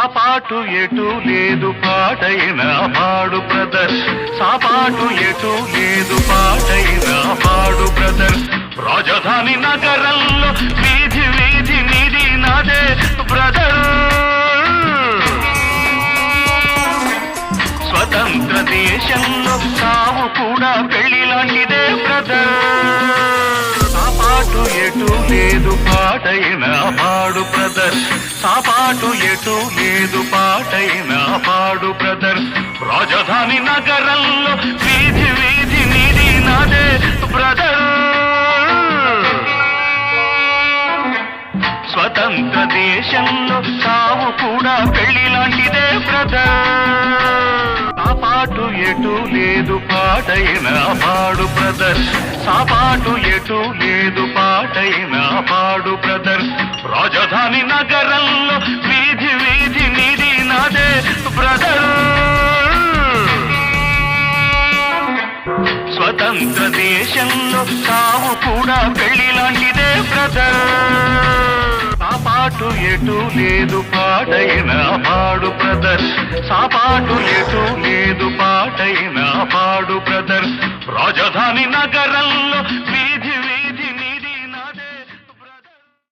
సాపాటు ఎటు లేదు పాటైన పాడు బ్రదర్, సాపాటు ఎటు లేదు పాటైన పాడు బ్రదర్. రాజధాని నగరంలో వీధి వీధి నీది నాదే బ్రదర్, స్వతంత్ర దేశంలో సావు కూడా పెళ్లి లాంటిదే బ్రదర్. సాపాటు ఎటు లేదు పాటైన పాడు బ్రదర్, సాపాటు ఎటు లేదు పాటైన పాడు బ్రదర్. రాజధాని నగరంలో వీధి వీధి నీది నాదే బ్రదర్, స్వతంత్ర దేశంలో సావు కూడా పెళ్లి లాంటిదే బ్రదర్. సాపాటు ఎటు లేదు పాటైన పాడు బ్రదర్, సాపాటు ఎటు లేదు పాటైన పాడు బ్రదర్. రాజధాని నగరంలో వీధి వీధి నీది నాదే బ్రదర్, స్వతంత్ర దేశంలో సావు కూడా పెళ్లి లాంటిదే బ్రదర్. సాపాటు ఎటు లేదు పాటైన పాడు బ్రదర్, సాపాటు ఎటు లేదు పాటైన పాడు బ్రదర్. రాజధాని నగరంలో